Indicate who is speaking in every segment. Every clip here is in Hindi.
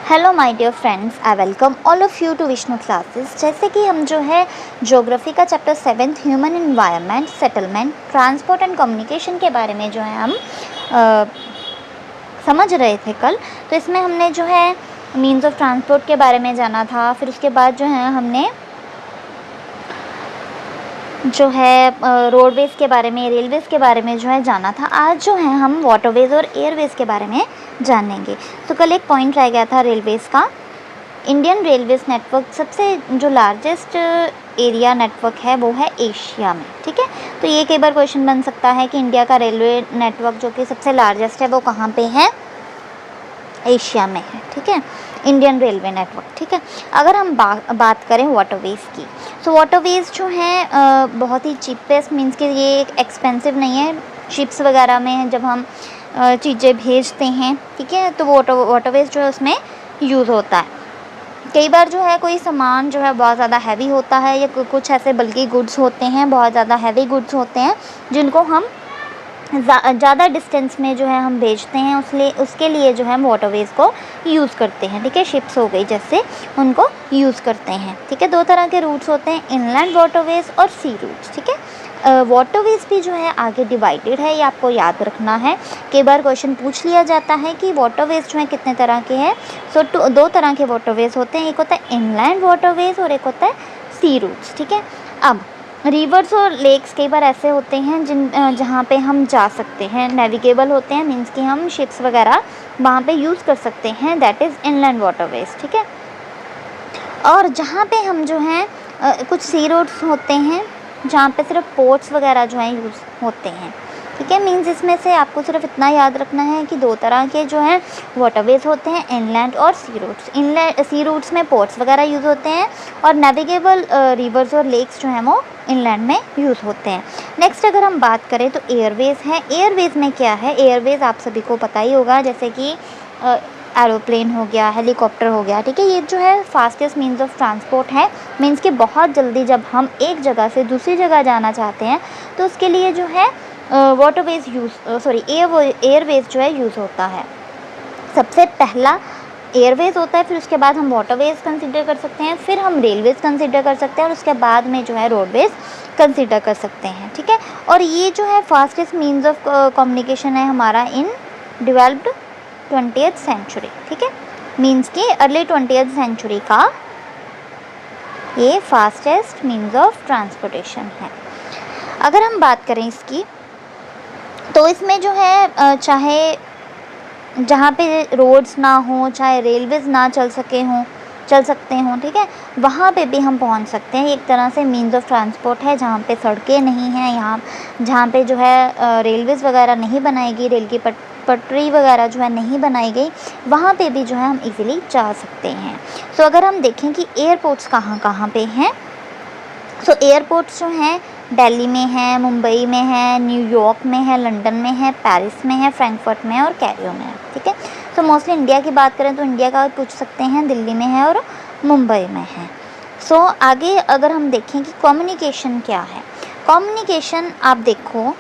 Speaker 1: Hello my dear friends, I welcome all of you to Vishnu classes. जैसे कि हम जो है ज्योग्राफी का chapter 7 human environment, settlement, transport and communication के बारे में जो है हम समझ रहे थे कल। तो इसमें हमने जो है मीन्स ऑफ ट्रांसपोर्ट के बारे में जाना था। फिर उसके बाद जो है हमने रोडवेज़ के बारे में, रेलवेज़ के बारे में जो है जाना था। आज जो है हम वाटरवेज़ और एयरवेज़ के बारे में जानेंगे। तो कल एक पॉइंट रह गया था रेलवेज़ का। इंडियन रेलवेज़ नेटवर्क सबसे जो लार्जेस्ट एरिया नेटवर्क है वो है एशिया में, ठीक है। तो ये कई बार क्वेश्चन बन सकता है कि इंडिया का रेलवे नेटवर्क जो कि सबसे लार्जेस्ट है वो कहाँ पे है? एशिया में है, ठीक है, इंडियन रेलवे नेटवर्क, ठीक है। अगर हम बात करें वाटरवेज़ की, तो वाटरवेज़ जो है बहुत ही चीपेस्ट, मीन्स कि ये एक्सपेंसिव नहीं है। शिप्स वगैरह में जब हम चीज़ें भेजते हैं, ठीक है, तो वाटरवेज़ जो है उसमें यूज़ होता है। कई बार जो है कोई सामान जो है बहुत ज़्यादा हैवी होता है या कुछ ऐसे बल्कि गुड्स होते हैं, बहुत ज़्यादा हैवी गुड्स होते हैं जिनको हम ज़्यादा डिस्टेंस में जो है हम भेजते हैं, उसके लिए जो है हम वाटरवेज़ को यूज़ करते हैं, ठीक है। शिप्स हो गई जैसे, उनको यूज़ करते हैं, ठीक है। दो तरह के रूट्स होते हैं, इनलैंड वाटरवेज़ और सी रूट्स, ठीक है। वाटरवेज़ भी जो है आगे डिवाइडेड है, ये आपको याद रखना है। कई बार क्वेश्चन पूछ लिया जाता है कि वाटरवेज़ जो है कितने तरह के हैं। सो दो तरह के वाटरवेज़ होते हैं, एक होता है इनलैंड वाटरवेज़ और एक होता है सी रूट्स, ठीक है। अब रिवर्स और लेक्स कई बार ऐसे होते हैं जहाँ पे हम जा सकते हैं, नेविगेबल होते हैं, मीन्स कि हम शिप्स वगैरह वहाँ पे यूज़ कर सकते हैं, दैट इज़ इनलैंड वाटरवेज़, ठीक है। और जहाँ पे हम जो हैं कुछ सी रूट्स होते हैं जहाँ पे सिर्फ पोर्ट्स वगैरह जो हैं यूज़ होते हैं, ठीक है। मीन्स इसमें से आपको सिर्फ इतना याद रखना है कि दो तरह के जो हैं वाटरवेज़ होते हैं, इनलैंड और सी रूट्स। सी रूट्स में पोर्ट्स वगैरह यूज़ होते हैं और नेविगेबल रिवर्स और लेक्स जो हैं वो इनलैंड में यूज़ होते हैं। नेक्स्ट अगर हम बात करें तो एयरवेज़ है। एयरवेज़ में क्या है? एयरवेज़ आप सभी को पता ही होगा, जैसे कि एरोप्लेन हो गया, हेलीकॉप्टर हो गया, ठीक है। ये जो है फास्टेस्ट मीन्स ऑफ ट्रांसपोर्ट है, मीन्स कि बहुत जल्दी जब हम एक जगह से दूसरी जगह जाना चाहते हैं तो उसके लिए जो है वाटरवेज़ एयरवेज़ जो है यूज़ होता है। सबसे पहला एयरवेज़ होता है, फिर उसके बाद हम वाटरवेज़ कंसिडर कर सकते हैं, फिर हम रेलवेज़ कंसिडर कर सकते हैं और उसके बाद में जो है रोडवेज़ कंसिडर कर सकते हैं, ठीक है। और ये जो है फास्टेस्ट मीन्स ऑफ कम्युनिकेशन है हमारा इन डेवलप्ड 20th सेंचुरी, ठीक है। मीन्स कि अर्ली 20th सेंचुरी का ये फास्टेस्ट मीन्स ऑफ ट्रांसपोर्टेशन है। अगर हम बात करें इसकी, तो इसमें जो है चाहे जहाँ पे रोड्स ना हो, चाहे रेलवेज़ ना चल सकते हों, ठीक है, वहाँ पे भी हम पहुँच सकते हैं। एक तरह से मीन्स ऑफ ट्रांसपोर्ट है जहाँ पे सड़कें नहीं हैं, यहाँ जहाँ पे जो है रेलवेज़ वगैरह नहीं बनाई गई, रेल की पटरी वगैरह जो है नहीं बनाई गई, वहाँ पे भी जो है हम इजीली जा सकते हैं। सो अगर हम देखें कि एयरपोर्ट्स कहाँ कहाँ पे हैं, सो एयरपोर्ट्स जो हैं दिल्ली में है, मुंबई में है, न्यूयॉर्क में है, लंदन में है, पेरिस में है, फ्रैंकफर्ट में और कैरो में है, ठीक है। तो मोस्टली इंडिया की बात करें तो इंडिया का पूछ सकते हैं, दिल्ली में है और मुंबई में है। सो आगे अगर हम देखें कि कम्युनिकेशन क्या है, कम्युनिकेशन आप देखो,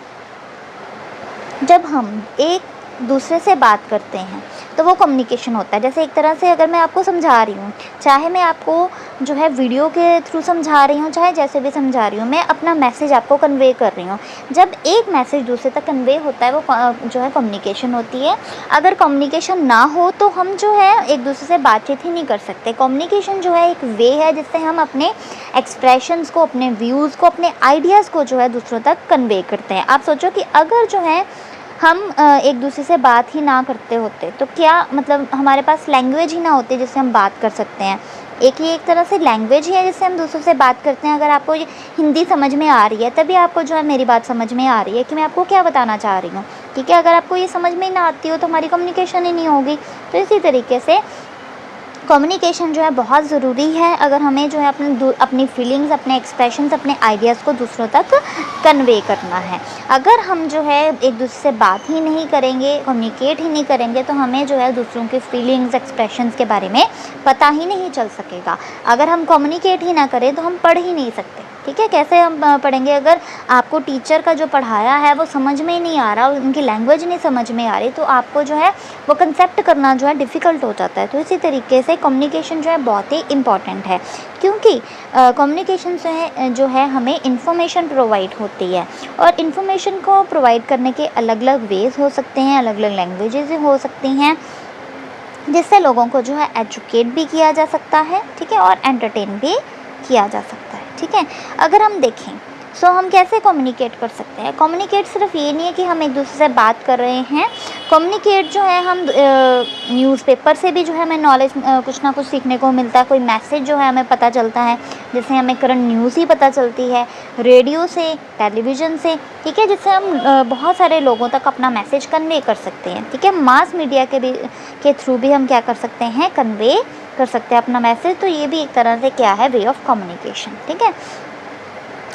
Speaker 1: जब हम एक दूसरे से बात करते हैं तो वो कम्युनिकेशन होता है। जैसे एक तरह से अगर मैं आपको समझा रही हूँ, चाहे मैं आपको जो है वीडियो के थ्रू समझा रही हूँ, चाहे जैसे भी समझा रही हूँ, मैं अपना मैसेज आपको कन्वे कर रही हूँ। जब एक मैसेज दूसरे तक कन्वे होता है वो जो है कम्युनिकेशन होती है। अगर कम्युनिकेशन ना हो तो हम जो है एक दूसरे से बातचीत ही नहीं कर सकते। कम्युनिकेशन जो है एक वे है जिससे हम अपने एक्सप्रेशंस को, अपने व्यूज़ को, अपने आइडियाज़ को जो है दूसरों तक कन्वे करते हैं। आप सोचो कि अगर जो है हम एक दूसरे से बात ही ना करते होते तो क्या मतलब, हमारे पास लैंग्वेज ही ना होती जिससे हम बात कर सकते हैं। एक तरह से लैंग्वेज ही है जिससे हम दूसरों से बात करते हैं। अगर आपको ये हिंदी समझ में आ रही है तभी आपको जो है मेरी बात समझ में आ रही है कि मैं आपको क्या बताना चाह रही हूँ, ठीक है। अगर आपको ये समझ में ही ना आती हो तो हमारी कम्युनिकेशन ही नहीं होगी। तो इसी तरीके से कम्युनिकेशन जो है बहुत ज़रूरी है अगर हमें जो है अपनी फीलिंग्स, अपने एक्सप्रेशंस, अपने आइडियाज़ को दूसरों तक कन्वे करना है। अगर हम जो है एक दूसरे से बात ही नहीं करेंगे, कम्युनिकेट ही नहीं करेंगे, तो हमें जो है दूसरों की फीलिंग्स, एक्सप्रेशंस के बारे में पता ही नहीं चल सकेगा। अगर हम कम्युनिकेट ही ना करें तो हम पढ़ ही नहीं सकते, ठीक है। कैसे हम पढ़ेंगे अगर आपको टीचर का जो पढ़ाया है वो समझ में ही नहीं आ रहा, उनकी लैंग्वेज नहीं समझ में आ रही, तो आपको जो है वो कंसेप्ट करना जो है डिफ़िकल्ट हो जाता है। तो इसी तरीके से कम्युनिकेशन जो है बहुत ही इम्पॉर्टेंट है, क्योंकि कम्युनिकेशन से जो है हमें इन्फॉर्मेशन प्रोवाइड होती है, और इन्फॉर्मेशन को प्रोवाइड करने के अलग अलग वेज़ हो सकते हैं, अलग अलग लैंग्वेजेस हो सकती हैं, जिससे लोगों को जो है एजुकेट भी किया जा सकता है, ठीक है, और एंटरटेन भी किया जा सकता है, ठीक है। अगर हम देखें सो हम कैसे कम्युनिकेट कर सकते हैं। कम्युनिकेट सिर्फ ये नहीं है कि हम एक दूसरे से बात कर रहे हैं, कम्युनिकेट जो है हम न्यूज़पेपर से भी जो है हमें नॉलेज कुछ ना कुछ सीखने को मिलता है, कोई मैसेज जो है हमें पता चलता है, जैसे हमें करंट न्यूज़ ही पता चलती है, रेडियो से, टेलीविज़न से, ठीक है, जिससे हम बहुत सारे लोगों तक अपना मैसेज कन्वे कर सकते हैं, ठीक है। मास मीडिया के थ्रू भी हम क्या कर सकते हैं, कन्वे कर सकते हैं अपना मैसेज। तो ये भी एक तरह से क्या है, वे ऑफ कम्युनिकेशन, ठीक है।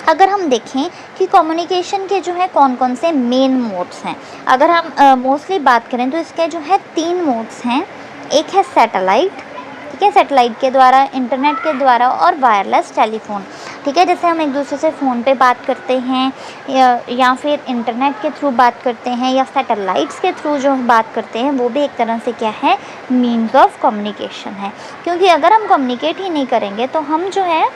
Speaker 1: अगर हम देखें कि कम्युनिकेशन के जो है कौन कौन से मेन मोड्स हैं, अगर हम मोस्टली बात करें तो इसके जो है 3 मोड्स हैं। एक है सैटेलाइट, ठीक है, सैटेलाइट के द्वारा, इंटरनेट के द्वारा, और वायरलेस टेलीफोन, ठीक है। जैसे हम एक दूसरे से फ़ोन पे बात करते हैं, या फिर इंटरनेट के थ्रू बात करते हैं, या सैटेलाइट्स के थ्रू जो बात करते हैं, वो भी एक तरह से क्या है, मीन्स ऑफ कम्युनिकेशन है। क्योंकि अगर हम कम्युनिकेट ही नहीं करेंगे तो हम जो है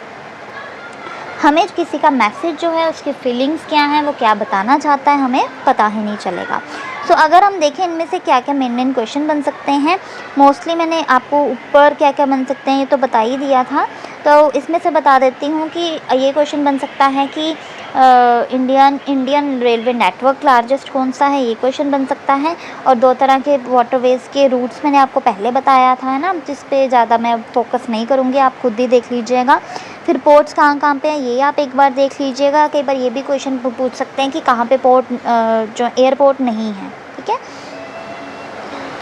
Speaker 1: हमें किसी का मैसेज जो है, उसकी फीलिंग्स क्या हैं, वो क्या बताना चाहता है, हमें पता ही नहीं चलेगा। सो अगर हम देखें इनमें से क्या क्या मेन क्वेश्चन बन सकते हैं, मोस्टली मैंने आपको ऊपर क्या क्या बन सकते हैं ये तो बता ही दिया था, तो इसमें से बता देती हूँ कि ये क्वेश्चन बन सकता है कि इंडियन रेलवे नेटवर्क लार्जेस्ट कौन सा है, ये क्वेश्चन बन सकता है। और 2 तरह के वाटरवेज़ के रूट्स मैंने आपको पहले बताया था, है ना, जिस पे ज़्यादा मैं फोकस नहीं करूँगी, आप खुद ही देख लीजिएगा। फिर पोर्ट्स कहाँ कहाँ पे हैं ये आप एक बार देख लीजिएगा। कई बार ये भी क्वेश्चन पूछ सकते हैं कि कहाँ पे पोर्ट जो एयरपोर्ट नहीं है, ठीक है।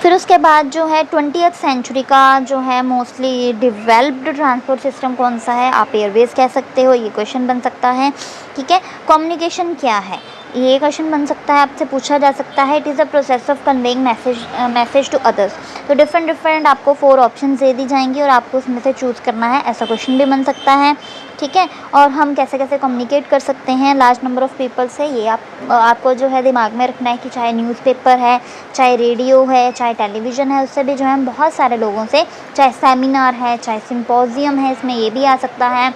Speaker 1: फिर उसके बाद जो है 20th सेंचुरी का जो है मोस्टली डेवलप्ड ट्रांसपोर्ट सिस्टम कौन सा है, आप एयरवेज कह सकते हो, ये क्वेश्चन बन सकता है, ठीक है। कम्युनिकेशन क्या है, ये क्वेश्चन बन सकता है, आपसे पूछा जा सकता है। It is a process of conveying message to others. तो डिफरेंट आपको 4 ऑप्शन दे दी जाएंगी और आपको उसमें से चूज़ करना है, ऐसा क्वेश्चन भी बन सकता है, ठीक है। और हम कैसे कैसे कम्युनिकेट कर सकते हैं लार्ज नंबर ऑफ़ पीपल से, ये आपको जो है दिमाग में रखना है कि चाहे न्यूज़पेपर है, चाहे रेडियो है, चाहे टेलीविज़न है, उससे भी जो है हम बहुत सारे लोगों से, चाहे सेमिनार है, चाहे सिंपोजियम है, इसमें ये भी आ सकता है,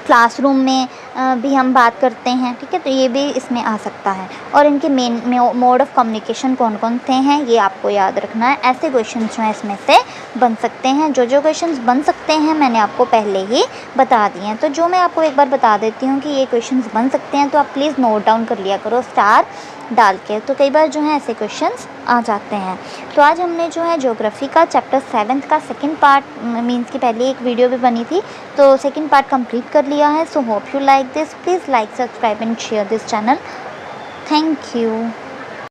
Speaker 1: क्लासरूम में भी हम बात करते हैं, ठीक है, तो ये भी इसमें आ सकता है। और इनके मेन मोड ऑफ़ कम्युनिकेशन कौन कौन से हैं ये आपको याद रखना है। ऐसे क्वेश्चन जो हैं इसमें से बन सकते हैं। जो क्वेश्चंस बन सकते हैं मैंने आपको पहले ही बता दिए हैं, तो जो मैं आपको एक बार बता देती हूँ कि ये क्वेश्चंस बन सकते हैं, तो आप प्लीज़ नोट डाउन कर लिया करो स्टार डाल के, तो कई बार जो है ऐसे क्वेश्चंस आ जाते हैं। तो आज हमने जो है ज्योग्राफी का चैप्टर 7 का सेकंड पार्ट, मीन्स की पहले एक वीडियो भी बनी थी, तो सेकंड पार्ट कंप्लीट कर लिया है। So hope you like this, please like, subscribe and share this channel. Thank you.